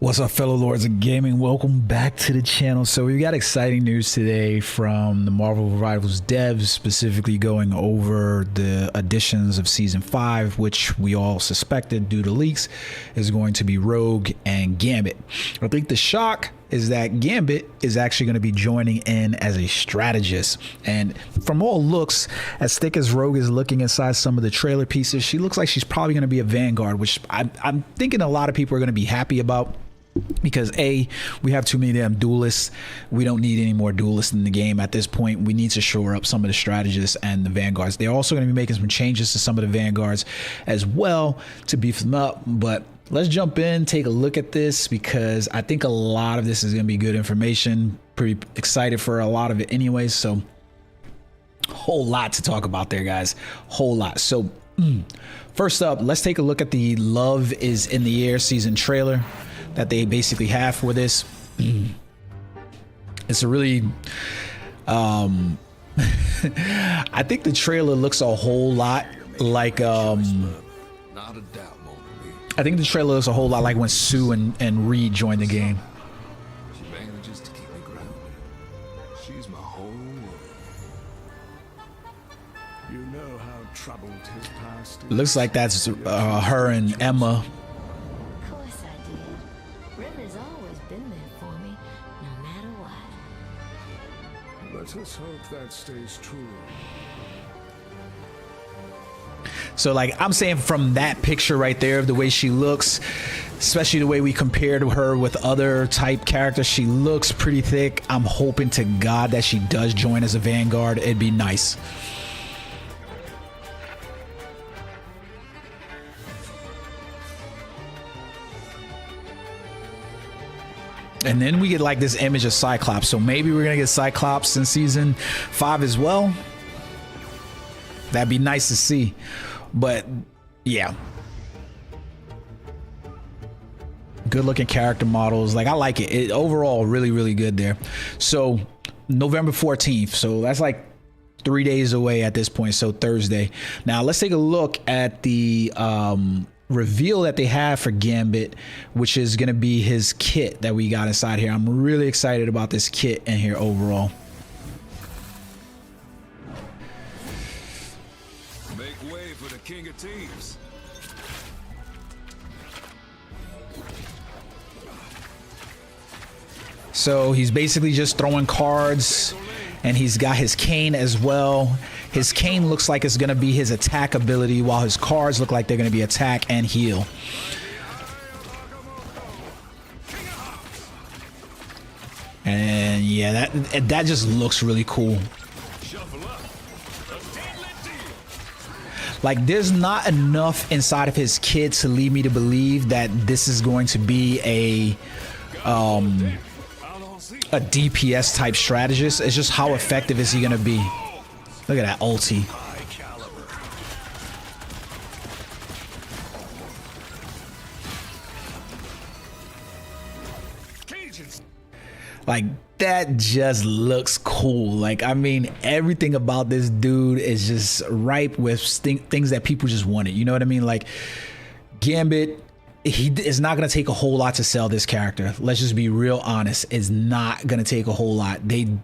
What's up, fellow Lords of Gaming? Welcome back to the channel. So we got exciting news today from the Marvel Rivals devs, specifically going over the additions of Season 5, which we all suspected due to leaks is going to be Rogue and Gambit. I think the shock is that Gambit is actually going to be joining in as a strategist. And from all looks, as thick as Rogue is looking inside some of the trailer pieces, she looks like she's probably going to be a Vanguard, which I'm thinking a lot of people are going to be happy about. Because A, we have too many damn duelists. We don't need any more duelists in the game at this point. We need to shore up some of the strategists and the Vanguards. They're also going to be making some changes to some of the Vanguards as well to beef them up. But let's jump in, take a look at this, because I think a lot of this is going to be good information. Pretty excited for a lot of it anyways. So whole lot to talk about there, guys. Whole lot. So first up, let's take a look at the Love is in the Air season trailer that they basically have for this. It's a really I think the trailer looks a whole lot like I think the trailer looks a whole lot like when Sue and Reed joined the game. She manages to keep me grounded. She's my whole world. You know how troubled his past is. It looks like that's her and Emma. Let us hope that stays true. So like I'm saying, from that picture right there of the way she looks, especially the way we compared her with other type characters, she looks pretty thick. I'm hoping to God that she does join as a Vanguard. It'd be nice. And then we get like this image of Cyclops. So maybe we're gonna get Cyclops in season 5 as well. That'd be nice to see. But yeah, good looking character models. Like I like it. Overall really good there. So November 14th. So that's like 3 days away at this point. So Thursday. Now let's take a look at the reveal that they have for Gambit, which is going to be his kit that we got inside here. I'm really excited about this kit in here overall. Make way for the King of Teams. So he's basically just throwing cards, and he's got his cane as well. His cane looks like it's going to be his attack ability, while his cards look like they're going to be attack and heal. And yeah, that just looks really cool. Like there's not enough inside of his kit to lead me to believe that this is going to be a DPS type strategist. It's just how effective is he going to be? Look at that ulti. Like that just looks cool. Like I mean, everything about this dude is just ripe with things that people just wanted. You know what I mean? Like Gambit, he is not going to take a whole lot to sell this character. Let's just be real honest. It's not going to take a whole lot. They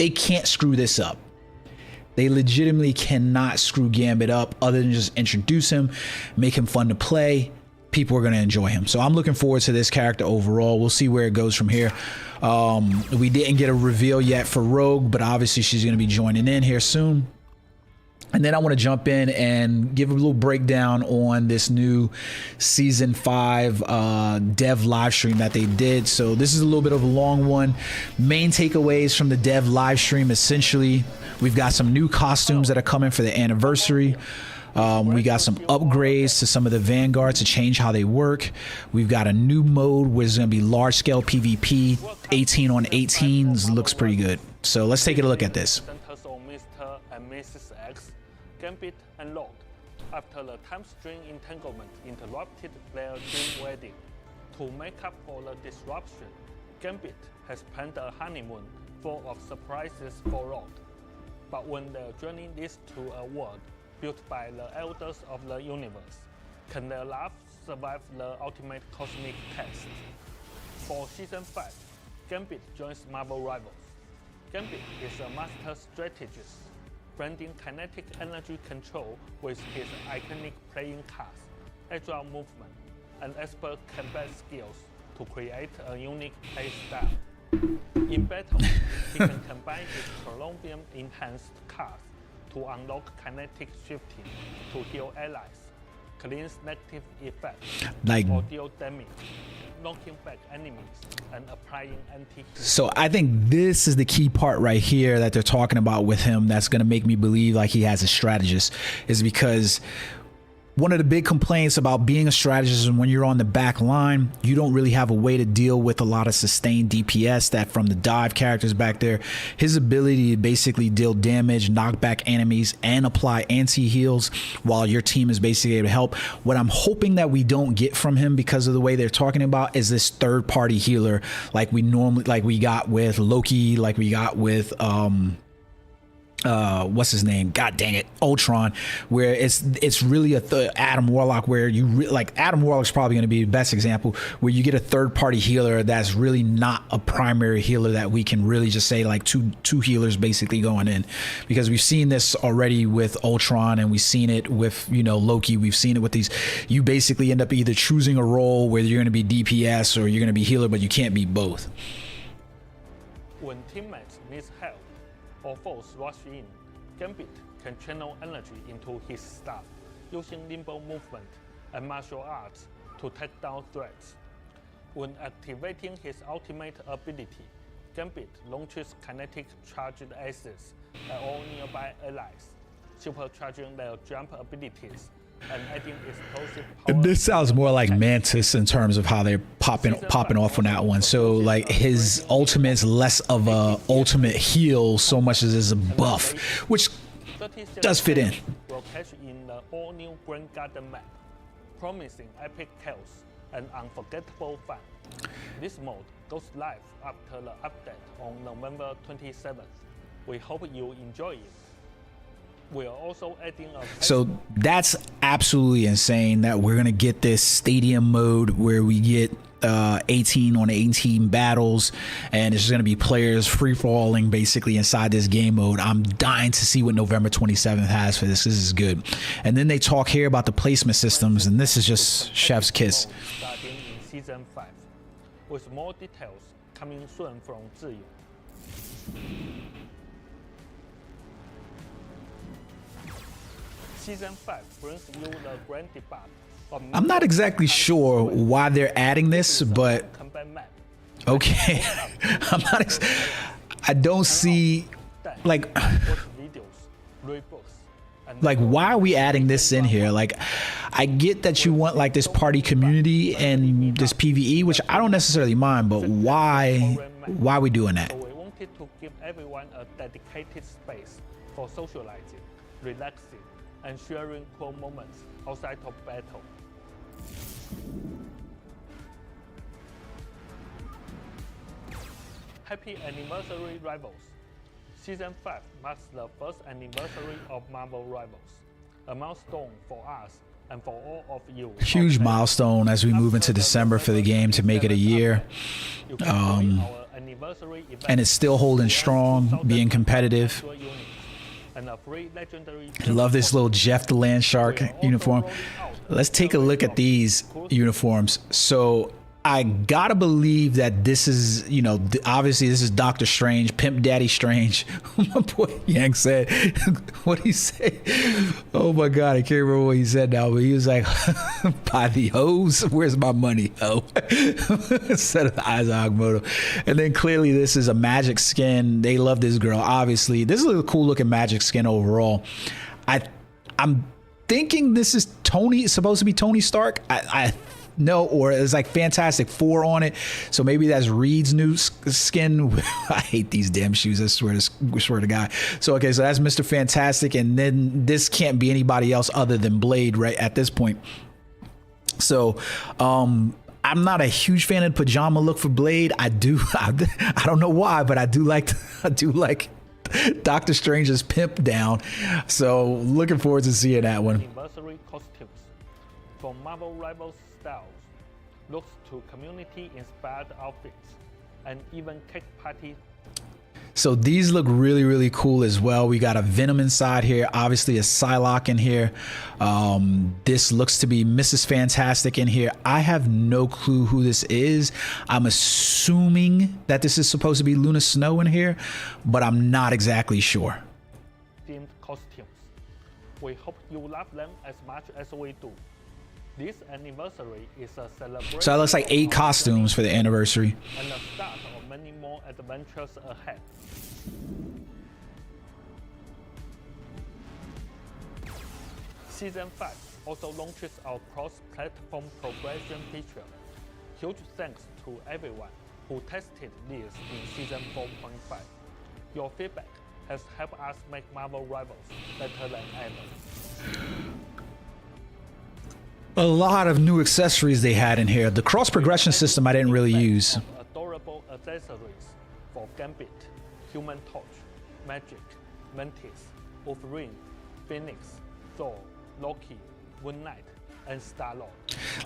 can't screw this up. They legitimately cannot screw Gambit up other than just introduce him, make him fun to play. People are going to enjoy him. So I'm looking forward to this character overall. We'll see where it goes from here. We didn't get a reveal yet for Rogue, but obviously she's going to be joining in here soon. And then I want to jump in and give a little breakdown on this new season 5 dev live stream that they did. So this is a little bit of a long one. Main takeaways from the dev live stream: essentially, we've got some new costumes that are coming for the anniversary. We got some upgrades to some of the Vanguards to change how they work. We've got a new mode where it's going to be large scale PvP, 18 on 18s. Looks pretty good. So let's take a look at this. Mr. and Mrs. X, Gambit and Rogue, after the time string entanglement interrupted their dream wedding. To make up for the disruption, Gambit has planned a honeymoon full of surprises for Rogue. But when their journey leads to a world built by the elders of the universe, can their love survive the ultimate cosmic test. For Season 5, Gambit joins Marvel Rivals. Gambit is a master strategist, blending kinetic energy control with his iconic playing cards, agile movement, and expert combat skills to create a unique play style. In battle, he can combine his Colombian-enhanced cards to unlock kinetic shifting to heal allies, cleanse negative effects, or deal damage, knocking back enemies, and applying anti-heat. So I think this is the key part right here that they're talking about with him that's going to make me believe like he has a strategist, is because one of the big complaints about being a strategist is when you're on the back line, you don't really have a way to deal with a lot of sustained DPS that from the dive characters back there. His ability to basically deal damage, knock back enemies, and apply anti-heals while your team is basically able to help. What I'm hoping that we don't get from him because of the way they're talking about is this third-party healer like we got with Loki, like we got with what's his name? God dang it, Ultron, where it's really Adam Warlock, where you like Adam Warlock's probably going to be the best example, where you get a third-party healer that's really not a primary healer that we can really just say like two healers basically going in, because we've seen this already with Ultron and we've seen it with Loki. We've seen it with these. You basically end up either choosing a role where you're going to be DPS or you're going to be healer, but you can't be both. When teammates need help or foes rush in, Gambit can channel energy into his staff, using nimble movement and martial arts to take down threats. When activating his ultimate ability, Gambit launches kinetic charged aces at all nearby allies, supercharging their jump abilities and adding explosive power. This sounds more like Mantis in terms of how they're popping off on that one. So like his ultimate's less of a ultimate heal so much as is a buff, which does fit in. Will catch in the all-new Grand Garden map, promising epic kills and unforgettable fun. This mode goes live after the update on November 27th. We hope you enjoy it. We are also adding so that's absolutely insane that we're gonna get this stadium mode where we get 18 on 18 battles, and it's just gonna be players free falling basically inside this game mode. I'm dying to see what November 27th has for this. This is good. And then they talk here about the placement systems, and this is just chef's kiss. Starting in Season 5, with more details coming soon from Zhiyu. Season 5 brings you the grand debut of I'm not exactly sure why they're adding this, but okay. I don't see like why are we adding this in here? Like, I get that you want like this party community and this PvE, which I don't necessarily mind, but why are we doing that? We wanted to give everyone a dedicated space for socializing, relaxing, and sharing cool moments outside of battle. Happy anniversary, Rivals! Season 5 marks the first anniversary of Marvel Rivals, a milestone for us and for all of you. Huge milestone as we move into December for the game to make it a year. And it's still holding strong, being competitive. I love this little Jeff the Land Shark uniform. Let's take a look at these uniforms. So I gotta believe that this is, obviously this is Doctor Strange, Pimp Daddy Strange. My boy Yang said, what did he say? Oh my God, I can't remember what he said now, but he was like, buy the hose, where's my money, ho? Instead of the Isaac Moto. And then clearly this is a Magic skin. They love this girl, obviously. This is a cool looking Magic skin overall. I'm thinking this is Tony, supposed to be Tony Stark. No, or it's like Fantastic Four on it. So maybe that's Reed's new skin. I hate these damn shoes. I swear to God. So, okay, so that's Mr. Fantastic. And then this can't be anybody else other than Blade right at this point. So, I'm not a huge fan of the pajama look for Blade. I don't know why, but I do like Doctor Strange's pimp down. So looking forward to seeing that one. Anniversary costumes. From Marvel Rivals styles, looks to community-inspired outfits, and even cake party. So these look really, really cool as well. We got a Venom inside here, obviously a Psylocke in here. This looks to be Mrs. Fantastic in here. I have no clue who this is. I'm assuming that this is supposed to be Luna Snow in here, but I'm not exactly sure. Themed costumes. We hope you love them as much as we do. This anniversary is a celebration. So that looks like 8 costumes for the anniversary. And the start of many more adventures ahead. Season 5 also launches our cross-platform progression feature. Huge thanks to everyone who tested this in Season 4.5. Your feedback has helped us make Marvel Rivals better than ever. A lot of new accessories they had in here. The cross progression system I didn't really use. Adorable accessories for Gambit, Human Torch, Magic, Mantis, Wolverine, Phoenix, Thor, Loki, Moon Knight, and Star-Lord.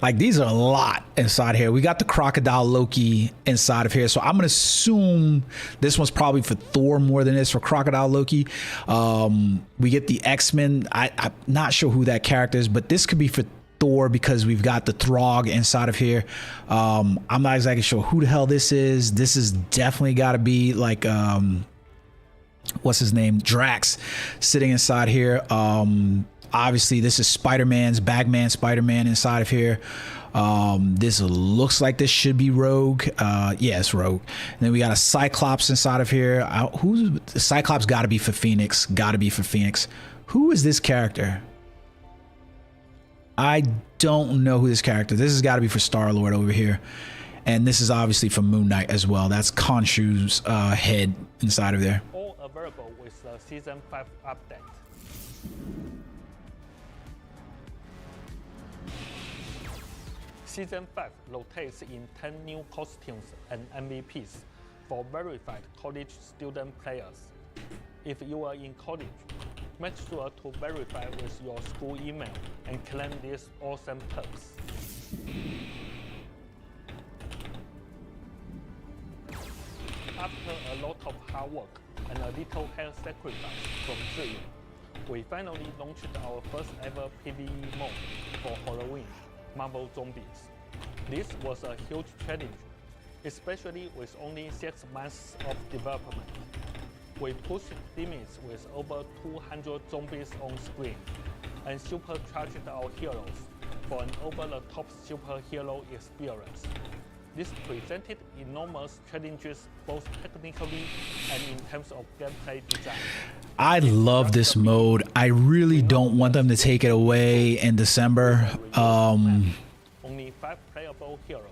Like, these are a lot inside here. We got the Crocodile Loki inside of here, so I'm gonna assume this one's probably for Thor more than it is for Crocodile Loki. We get the X-Men. I'm not sure who that character is, but this could be for Thor because we've got the Throg inside of here. I'm not exactly sure who the hell this is. This is definitely got to be like what's his name, Drax, sitting inside here. Obviously this is Spider-Man's Bagman Spider-Man inside of here. This looks like this should be Rogue. Yeah, it's Rogue. And then we got a Cyclops inside of here. Who's Cyclops? Got to be for Phoenix. Got to be for Phoenix. Who is this character? I don't know who this character. This has got to be for Star-Lord over here. And this is obviously for Moon Knight as well. That's Khonshu's head inside of there. All available with the Season 5 update. Season 5 rotates in 10 new costumes and MVPs for verified college student players. If you are in college, make sure to verify with your school email and claim these awesome perks. After a lot of hard work and a little health sacrifice from Lian, we finally launched our first ever PvE mode for Halloween, Marvel Zombies. This was a huge challenge, especially with only 6 months of development. We pushed limits with over 200 zombies on screen and supercharged our heroes for an over-the-top superhero experience. This presented enormous challenges both technically and in terms of gameplay design. I love this mode. I really don't want them to take it away in December. Only 5 playable heroes.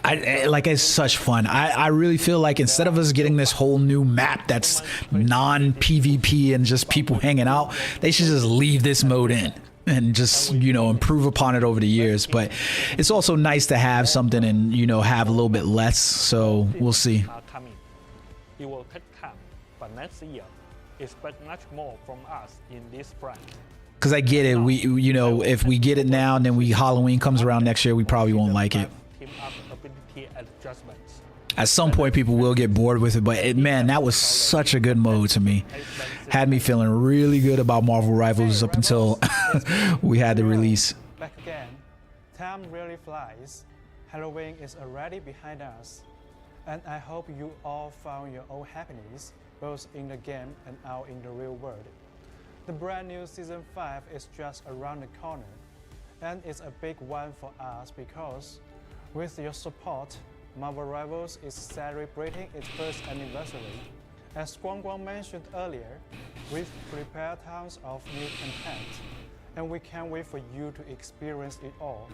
Like, it's such fun. I really feel like instead of us getting this whole new map that's non-PvP and just people hanging out, they should just leave this mode in and just, you know, improve upon it over the years. But it's also nice to have something and, you know, have a little bit less. So we'll see. It will take time, but next year, expect much more from us in this brand. Because I get it. We, you know, if we get it now and then Halloween comes around next year, we probably won't like it. At some point, people will get bored with it, but man, that was such a good mode to me. Had me feeling really good about Marvel Rivals up until we had the release. Back again. Time really flies. Halloween is already behind us. And I hope you all found your own happiness, both in the game and out in the real world. The brand new Season 5 is just around the corner. And it's a big one for us because, with your support, Marvel Rivals is celebrating its first anniversary. As Guang Guang mentioned earlier, we've prepared tons of new content, and we can't wait for you to experience it all.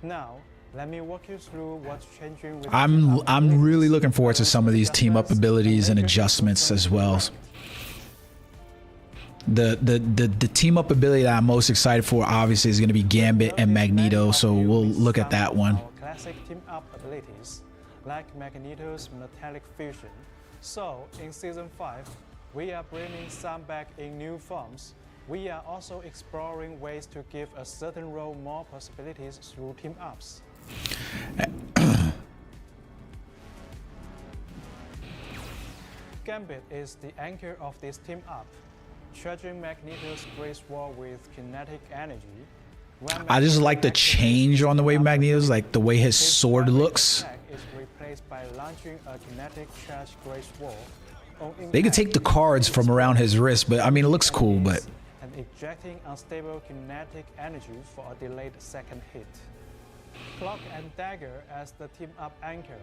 Now, let me walk you through what's changing with I'm really looking forward to some of these team up abilities and adjustments as well. The team up ability that I'm most excited for obviously is going to be Gambit and Magneto, so we'll look at that one. Classic team up abilities like Magneto's metallic fusion. So in Season 5, we are bringing some back in new forms. We are also exploring ways to give a certain role more possibilities through team-ups. Gambit is the anchor of this team-up, charging Magneto's Grace Wall with kinetic energy. I just like the change on the way Magneto's, like the way his sword looks. Is replaced by launching a kinetic charge Grace Wall. They could take the cards from around his wrist, but I mean, it looks cool, but... And ejecting unstable kinetic energy for a delayed second hit. Clock and Dagger as the team-up anchor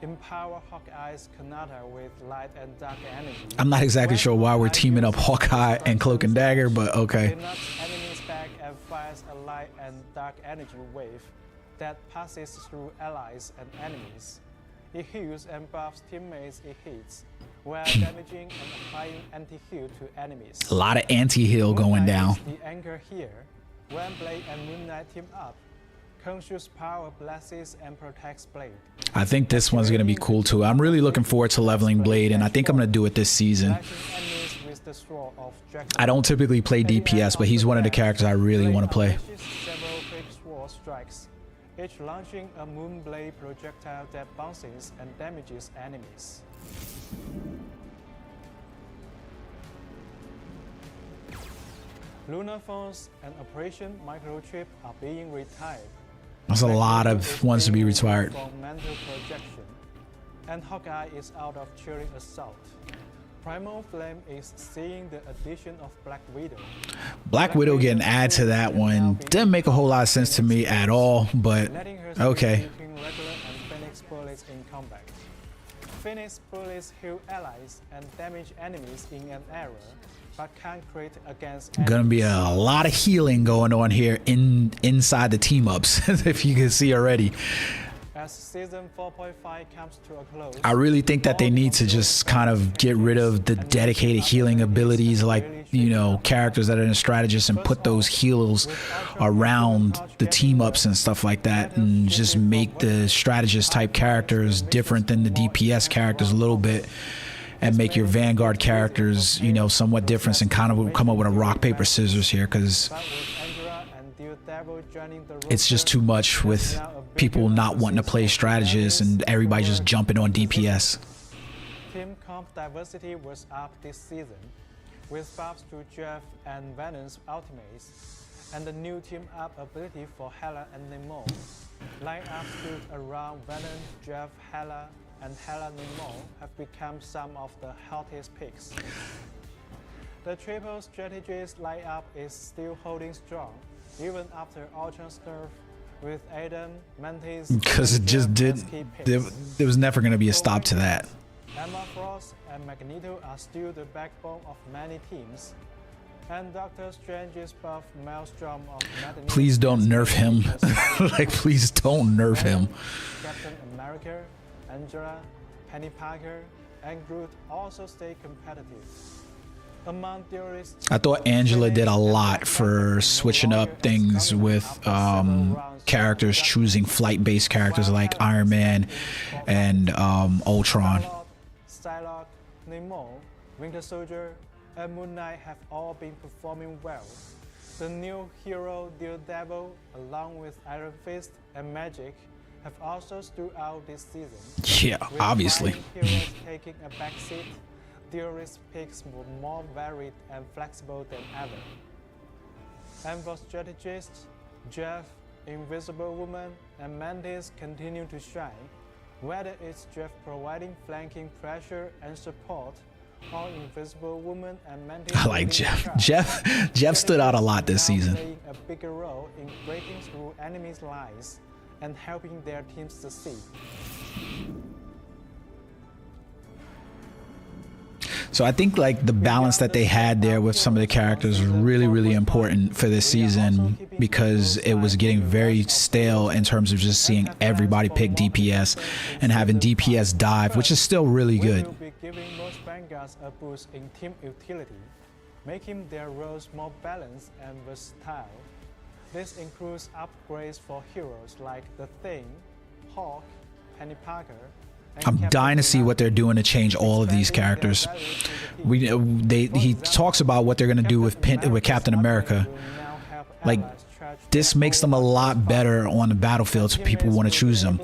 empower Hawkeye's Kanata with light and dark energy. I'm not exactly sure why we're teaming up Hawkeye and Cloak and Dagger, but okay. It knocks enemies back and fires a light and dark energy wave that passes through allies and enemies. It heals and buffs teammates it hits, while damaging and applying anti-heal to enemies. A lot of anti-heal going down. The anchor here. When Blade and Moon Knight team up, Khonshu's power blesses and protects Blade. I think this one's going to be cool too. I'm really looking forward to leveling Blade, and I think I'm going to do it this season. I don't typically play DPS, but he's one of the characters I really want to play. Several quick sword strikes, each launching a Moonblade projectile that bounces and damages enemies. Lunar Force and Operation Microchip are being retired. There's a lot of ones to be retired. Mental projection, and Hawkeye is out of Chilling Assault. Primal Flame is seeing the addition of Black Widow. Black Widow getting added to that one didn't make a whole lot of sense to me at all, but okay. Regular and Phoenix bullets in combat. Phoenix bullets heal allies and damage enemies in an area, but can't crit against enemies. Gonna be a lot of healing going on here inside the team ups, if you can see already. As season 4.5 comes to a close, I really think that they need to just kind of get rid of the dedicated healing abilities, like, you know, characters that are in a strategist, and put those heals around the team ups and stuff like that, and just make the strategist type characters different than the DPS characters a little bit, and make your Vanguard characters, you know, somewhat different, and kind of come up with a rock paper scissors here, because it's just too much with people not wanting to play strategists and everybody just jumping on DPS. Team comp diversity was up this season, with buffs to Jeff and Venon's ultimates, and the new team-up ability for Hela and Nemo. Line-ups built around Venom, Jeff, Hela, and Hela Nemo have become some of the hottest picks. The triple strategist lineup is still holding strong, even after Ultra's nerf, with Adam, Mantis, because it just did. There was never going to be a stop to that. Emma Frost and Magneto are still the backbone of many teams, and Doctor Strange's buff Maelstrom of Magneto. Please don't nerf him. Like, please don't nerf him. Captain America, Angela, Penny Parker, and Groot also stay competitive. Among theorists, I thought Angela did a lot for switching up things with characters, choosing flight-based characters like Iron Man and Ultron. Psylocke, Nemo, Winter Soldier, and Moon Knight have all been performing well. The new hero Daredevil, along with Iron Fist and Magic, have also stood out this season. Yeah, obviously. With heroes taking a backseat, theorist picks were more varied and flexible than ever. And for strategists, Jeff, Invisible Woman, and Mantis continue to shine, whether it's Jeff providing flanking pressure and support, or Invisible Woman and Mantis. I like Jeff. Jeff stood out a lot this season. Playing a bigger role in breaking through enemies' lines and helping their teams succeed. So I think like the balance that they had there with some of the characters was really, really important for this season, because it was getting very stale in terms of just seeing everybody pick DPS and having DPS dive, which is still really good. We will be giving most vanguards a boost in team utility, making their roles more balanced and versatile. This includes upgrades for heroes like The Thing, Hawk, Penny Parker, I'm dying to see what they're doing to change all of these characters. He talks about what they're going to do with Captain America. Like, this makes them a lot better on the battlefield, so people want to choose them.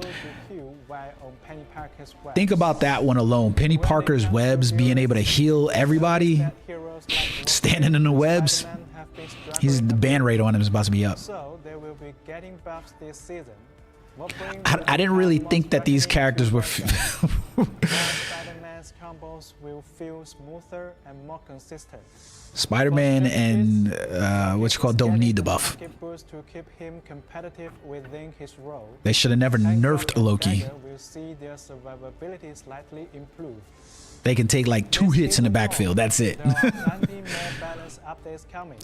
Think about that one alone. Penny Parker's webs, being able to heal everybody, standing in the webs. The ban rate on him is about to be up. So they will be getting buffs this season. I didn't really think that these characters were. Spider-Man's combos will feel smoother and more consistent. Spider-Man and don't need the buff. To keep him competitive within his role. They should have never nerfed Loki. Will see their survivability slightly improve. They can take like 2 hits in the backfield. That's it.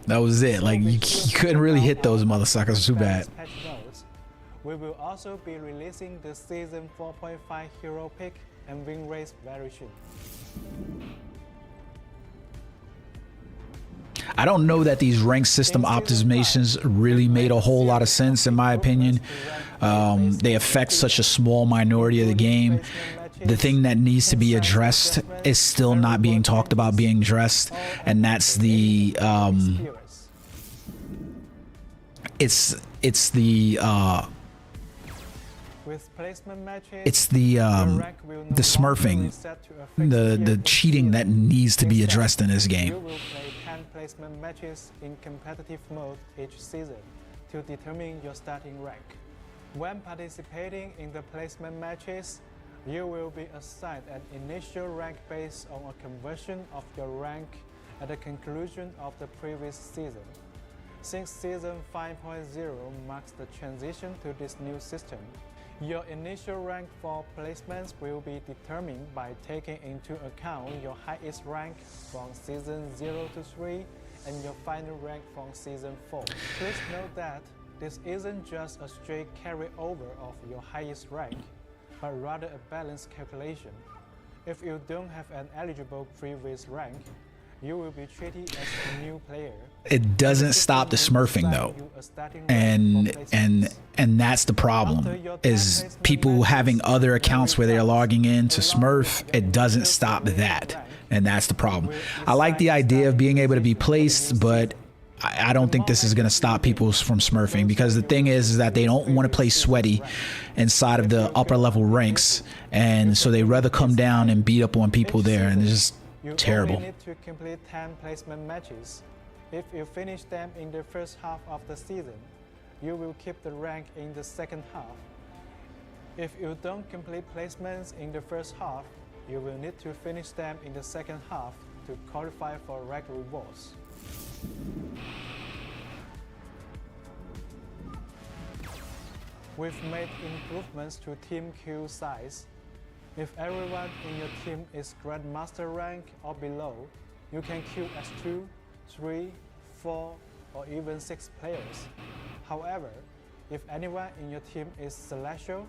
That was it. Like you couldn't really hit those motherfuckers too bad. We will also be releasing the Season 4.5 Hero Pick and Win Race very soon. I don't know that these rank system optimizations really made a whole lot of sense, in my opinion. They affect such a small minority of the game. The thing that needs to be addressed is still not being talked about being addressed, and that's the the smurfing, the cheating that needs to be addressed in this game. You will play 10 placement matches in competitive mode each season to determine your starting rank. When participating in the placement matches, you will be assigned an initial rank based on a conversion of your rank at the conclusion of the previous season. Since Season 5.0 marks the transition to this new system, your initial rank for placements will be determined by taking into account your highest rank from Season 0 to 3 and your final rank from Season 4. Please note that this isn't just a straight carryover of your highest rank, but rather a balanced calculation. If you don't have an eligible previous rank, you will be treated as a new player. It doesn't stop the smurfing though, and that's the problem. Is people having other accounts where they're logging in to smurf? It doesn't stop that, and that's the problem. I like the idea of being able to be placed, but I don't think this is going to stop people from smurfing, because the thing is that they don't want to play sweaty inside of the upper level ranks, and so they rather come down and beat up on people there, and it's just terrible. You only need to complete 10 placement matches. If you finish them in the first half of the season, you will keep the rank in the second half. If you don't complete placements in the first half, you will need to finish them in the second half to qualify for rank rewards. We've made improvements to team queue size. If everyone in your team is Grandmaster rank or below, you can queue as 2, 3, 4, or even 6 players. However, if anyone in your team is Celestial,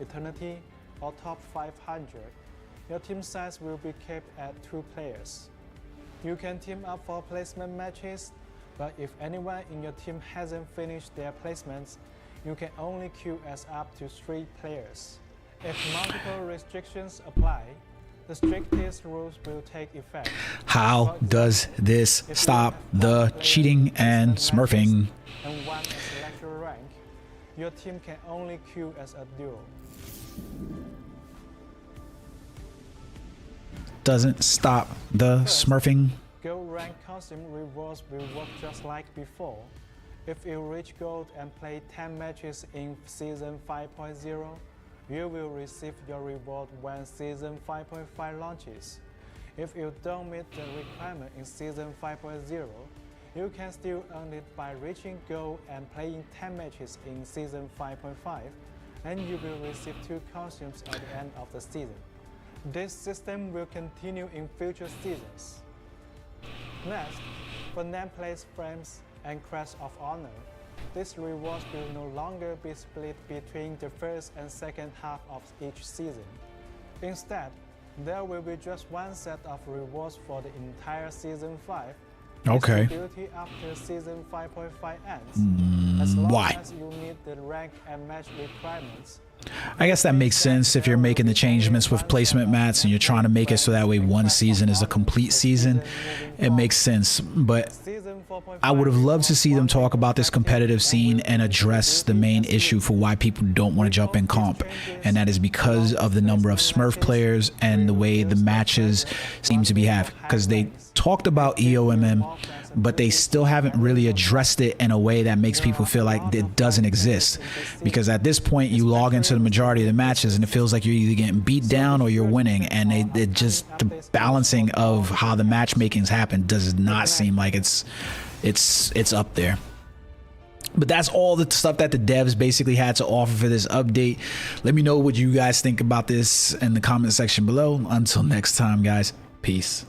Eternity, or top 500, your team size will be kept at 2 players. You can team up for placement matches, but if anyone in your team hasn't finished their placements, you can only queue as up to 3 players. If multiple restrictions apply, the strictest rules will take effect. How does this stop the cheating and smurfing? And one Celestial rank, your team can only queue as a duo. Doesn't stop the smurfing. Gold rank costume rewards will work just like before. If you reach gold and play 10 matches in Season 5.0, you will receive your reward when Season 5.5 launches. If you don't meet the requirement in Season 5.0, you can still earn it by reaching gold and playing 10 matches in Season 5.5, and you will receive 2 costumes at the end of the season. This system will continue in future seasons. Next, for nameplates, frames, and Crest of Honor, these rewards will no longer be split between the first and second half of each season. Instead, there will be just one set of rewards for the entire Season 5. Okay. Distributed after Season 5.5 ends. as long Why? as you meet the rank and match requirements. I guess that makes sense if you're making the changements with placement mats and you're trying to make it so that way one season is a complete season. It makes sense, but I would have loved to see them talk about this competitive scene and address the main issue for why people don't want to jump in comp, and that is because of the number of Smurf players and the way the matches seem to be have. Because they talked about EOMM, but they still haven't really addressed it in a way that makes people feel like it doesn't exist. Because at this point, you log into the majority of the matches and it feels like you're either getting beat down or you're winning, and it just, the balancing of how the matchmakings happen does not seem like it's up there. But that's all the stuff that the devs basically had to offer for this update. Let me know what you guys think about this in the comment section below. Until next time, guys, peace.